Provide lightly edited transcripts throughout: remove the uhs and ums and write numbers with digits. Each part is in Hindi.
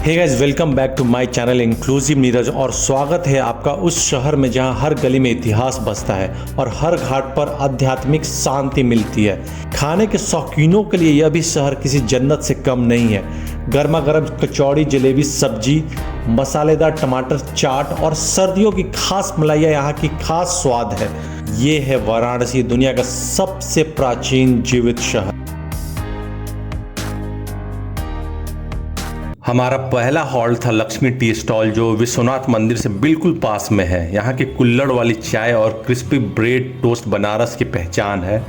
Hey guys, welcome back to my channel inclusive Neeraj. और स्वागत है आपका उस शहर में जहां हर गली में इतिहास बसता है और हर घाट पर आध्यात्मिक शांति मिलती है। खाने के शौकीनों के लिए यह भी शहर किसी जन्नत से कम नहीं है। गर्मा गर्म कचौड़ी, जलेबी, सब्जी, मसालेदार टमाटर चाट और सर्दियों की खास मलाइयाँ यहाँ की खास स्वाद है। ये है वाराणसी, दुनिया का सबसे प्राचीन जीवित शहर। हमारा पहला हॉल्ट था लक्ष्मी टी स्टॉल, जो विश्वनाथ मंदिर से बिल्कुल पास में है। यहाँ की कुल्हड़ वाली चाय और क्रिस्पी ब्रेड टोस्ट बनारस की पहचान है।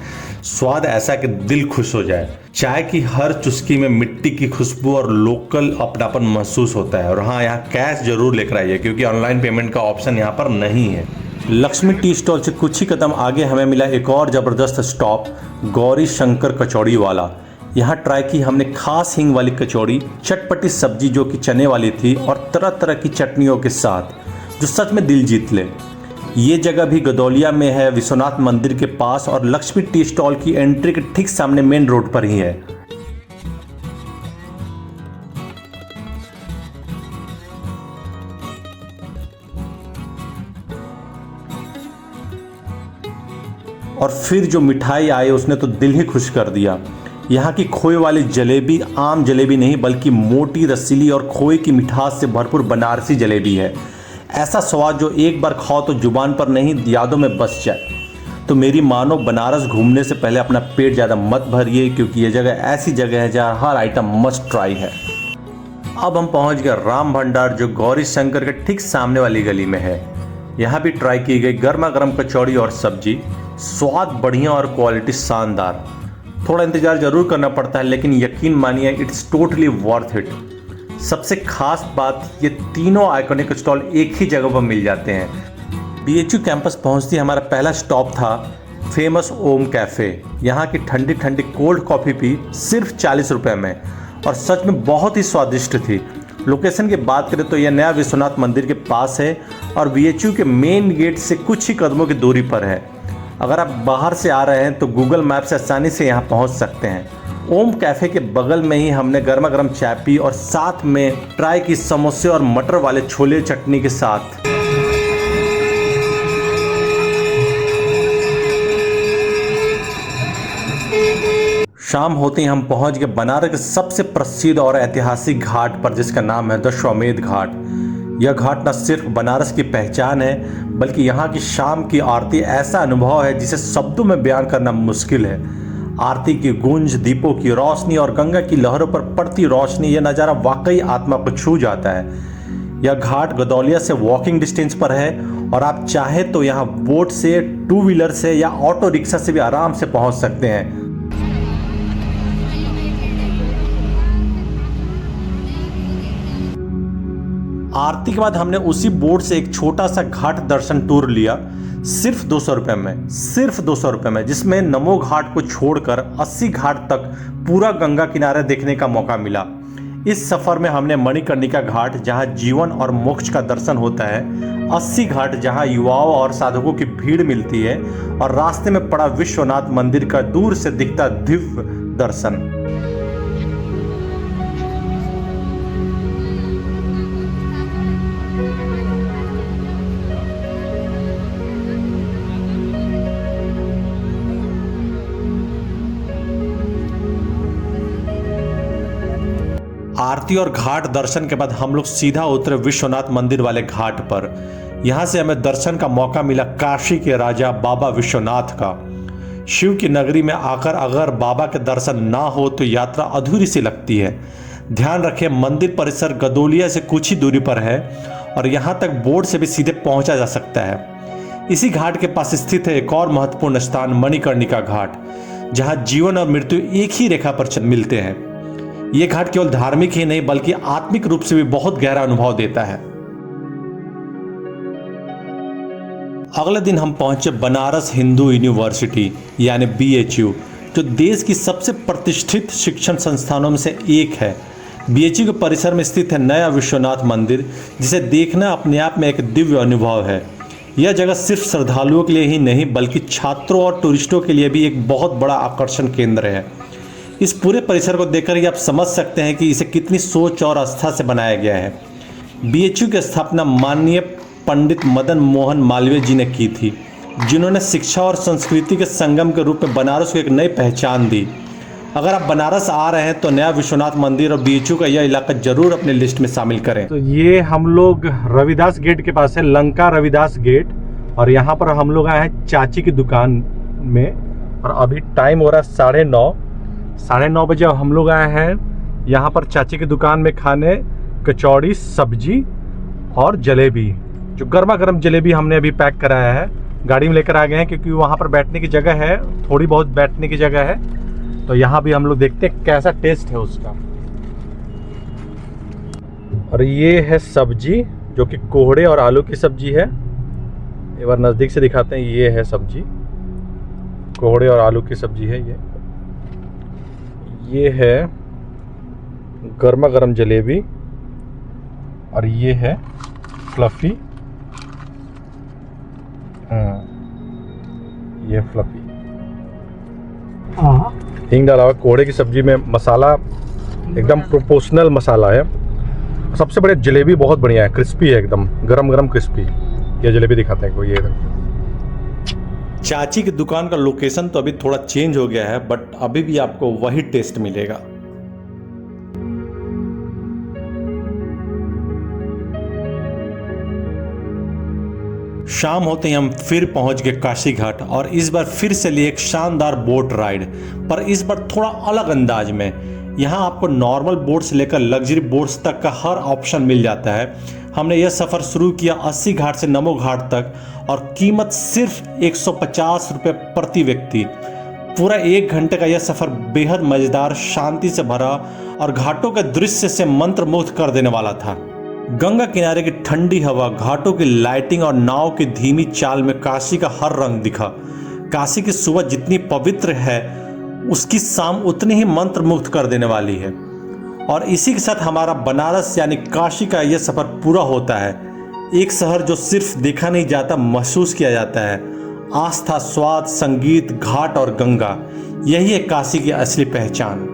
स्वाद ऐसा कि दिल खुश हो जाए। चाय की हर चुस्की में मिट्टी की खुशबू और लोकल अपनापन महसूस होता है। और हाँ, यहाँ कैश जरूर लेकर आइए क्योंकि ऑनलाइन पेमेंट का ऑप्शन यहाँ पर नहीं है। लक्ष्मी टी स्टॉल से कुछ ही कदम आगे हमें मिला एक और ज़बरदस्त स्टॉप, गौरी शंकर कचौड़ी वाला। यहाँ ट्राई की हमने खास हींग वाली कचौड़ी, चटपटी सब्जी जो कि चने वाली थी और तरह तरह की चटनियों के साथ, जो सच में दिल जीत ले। ये जगह भी गदौलिया में है, विश्वनाथ मंदिर के पास, और लक्ष्मी टी स्टॉल की एंट्री के ठीक सामने मेन रोड पर ही है। और फिर जो मिठाई आई उसने तो दिल ही खुश कर दिया। यहाँ की खोए वाली जलेबी आम जलेबी नहीं बल्कि मोटी, रसीली और खोए की मिठास से भरपूर बनारसी जलेबी है। ऐसा स्वाद जो एक बार खाओ तो जुबान पर नहीं, यादों में बस जाए। तो मेरी मानो, बनारस घूमने से पहले अपना पेट ज़्यादा मत भरिए क्योंकि ये जगह ऐसी जगह है जहाँ हर आइटम मस्ट ट्राई है। अब हम पहुँच गए राम भंडार, जो गौरी शंकर के ठीक सामने वाली गली में है। यहाँ भी ट्राई की गई गर्मा गर्म कचौड़ी और सब्जी। स्वाद बढ़िया और क्वालिटी शानदार। थोड़ा इंतजार जरूर करना पड़ता है लेकिन यकीन मानिए, इट्स टोटली वर्थ इट। सबसे खास बात, ये तीनों आइकॉनिक स्टॉल एक ही जगह पर मिल जाते हैं। BHU कैंपस पहुंचती हमारा पहला स्टॉप था फेमस ओम कैफ़े। यहाँ की ठंडी ठंडी कोल्ड कॉफ़ी पी सिर्फ 40 रुपये में, और सच में बहुत ही स्वादिष्ट थी। लोकेशन की बात करें तो यह नया विश्वनाथ मंदिर के पास है और BHU के मेन गेट से कुछ ही कदमों की दूरी पर है। अगर आप बाहर से आ रहे हैं तो गूगल मैप से आसानी से यहाँ पहुँच सकते हैं। ओम कैफ़े के बगल में ही हमने गर्मा गर्म चाय पी और साथ में ट्राई की समोसे और मटर वाले छोले चटनी के साथ। शाम होते ही हम पहुँच गए बनारस के सबसे प्रसिद्ध और ऐतिहासिक घाट पर, जिसका नाम है दशाश्वमेध घाट। यह घाट न सिर्फ बनारस की पहचान है बल्कि यहाँ की शाम की आरती ऐसा अनुभव है जिसे शब्दों में बयान करना मुश्किल है। आरती की गूंज, दीपों की रोशनी और गंगा की लहरों पर पड़ती रोशनी, यह नज़ारा वाकई आत्मा को छू जाता है। यह घाट गदौलिया से वॉकिंग डिस्टेंस पर है और आप चाहे तो यहाँ बोट से, टू व्हीलर से या ऑटो रिक्शा से भी आराम से पहुँच सकते हैं। आरती के बाद हमने उसी बोर्ड से एक छोटा सा घाट दर्शन टूर लिया, सिर्फ 200 रुपये में, सिर्फ 200 रुपये में, जिसमें नमो घाट को छोड़कर 80 घाट तक पूरा गंगा किनारे देखने का मौका मिला। इस सफ़र में हमने मणिकर्णिका घाट, जहां जीवन और मोक्ष का दर्शन होता है, 80 घाट जहां युवाओं और साधकों की भीड़ मिलती है, और रास्ते में पड़ा विश्वनाथ मंदिर का दूर से दिखता दिव्य दर्शन। आरती और घाट दर्शन के बाद हम लोग सीधा उतरे विश्वनाथ मंदिर वाले घाट पर। यहाँ से हमें दर्शन का मौका मिला काशी के राजा बाबा विश्वनाथ का। शिव की नगरी में आकर अगर बाबा के दर्शन ना हो तो यात्रा अधूरी सी लगती है। ध्यान रखें, मंदिर परिसर गदौलिया से कुछ ही दूरी पर है और यहाँ तक बोट से भी सीधे पहुँचा जा सकता है। इसी घाट के पास स्थित है एक और महत्वपूर्ण स्थान, मणिकर्णिका घाट, जहाँ जीवन और मृत्यु एक ही रेखा पर मिलते हैं। ये घाट केवल धार्मिक ही नहीं बल्कि आत्मिक रूप से भी बहुत गहरा अनुभव देता है। अगले दिन हम पहुंचे बनारस हिंदू यूनिवर्सिटी यानी BHU, जो देश की सबसे प्रतिष्ठित शिक्षण संस्थानों में से एक है। BHU के परिसर में स्थित है नया विश्वनाथ मंदिर, जिसे देखना अपने आप में एक दिव्य अनुभव है। यह जगह सिर्फ श्रद्धालुओं के लिए ही नहीं बल्कि छात्रों और टूरिस्टों के लिए भी एक बहुत बड़ा आकर्षण केंद्र है। इस पूरे परिसर को देखकर ही आप समझ सकते हैं कि इसे कितनी सोच और आस्था से बनाया गया है। बीएचयू की स्थापना माननीय पंडित मदन मोहन मालवीय जी ने की थी, जिन्होंने शिक्षा और संस्कृति के संगम के रूप में बनारस को एक नई पहचान दी। अगर आप बनारस आ रहे हैं तो नया विश्वनाथ मंदिर और बीएचयू का यह इलाका जरूर अपने लिस्ट में शामिल करें। तो ये हम लोग रविदास गेट के पास है, लंका रविदास गेट, और यहाँ पर हम लोग आए हैं चाची की दुकान में, और अभी टाइम हो रहा है 9:30 बजे। हम लोग आए हैं यहाँ पर चाची की दुकान में खाने कचौड़ी, सब्जी और जलेबी। जो गर्मा गर्म जलेबी हमने अभी पैक कराया है, गाड़ी में लेकर आ गए हैं क्योंकि वहाँ पर बैठने की जगह है, थोड़ी बहुत बैठने की जगह है। तो यहाँ भी हम लोग देखते हैं कैसा टेस्ट है उसका। और ये है सब्जी, जो कि कोहड़े और आलू की सब्जी है। एक बार नज़दीक से दिखाते हैं, ये है सब्जी, कोहड़े और आलू की सब्जी है ये है गर्मा गर्म जलेबी, और ये है फ्लफी, ये फ्लफी हींग डाला हुआ। कोहड़े की सब्जी में मसाला एकदम प्रोपोर्शनल मसाला है। सबसे बड़े जलेबी बहुत बढ़िया है, क्रिस्पी है, एकदम गरम गरम क्रिस्पी। ये जलेबी दिखाते हैं कोई। ये चाची की दुकान का लोकेशन तो अभी थोड़ा चेंज हो गया है, बट अभी भी आपको वही टेस्ट मिलेगा। शाम होते ही हम फिर पहुंच गए काशी घाट, और इस बार फिर से लिए एक शानदार बोट राइड, पर इस बार थोड़ा अलग अंदाज में। यहाँ आपको नॉर्मल बोट से लेकर लग्जरी बोट्स तक का हर ऑप्शन मिल जाता है। हमने यह सफ़र शुरू किया 80 घाट से नमो घाट तक, और कीमत सिर्फ 150 रुपये प्रति व्यक्ति। पूरा 1 घंटे का यह सफ़र बेहद मज़ेदार, शांति से भरा और घाटों के दृश्य से मंत्रमुग्ध कर देने वाला था। गंगा किनारे की ठंडी हवा, घाटों की लाइटिंग और नाव की धीमी चाल में काशी का हर रंग दिखा। काशी की सुबह जितनी पवित्र है, उसकी शाम उतनी ही मंत्रमुग्ध कर देने वाली है। और इसी के साथ हमारा बनारस यानी काशी का यह सफ़र पूरा होता है। एक शहर जो सिर्फ देखा नहीं जाता, महसूस किया जाता है। आस्था, स्वाद, संगीत, घाट और गंगा, यही है काशी की असली पहचान।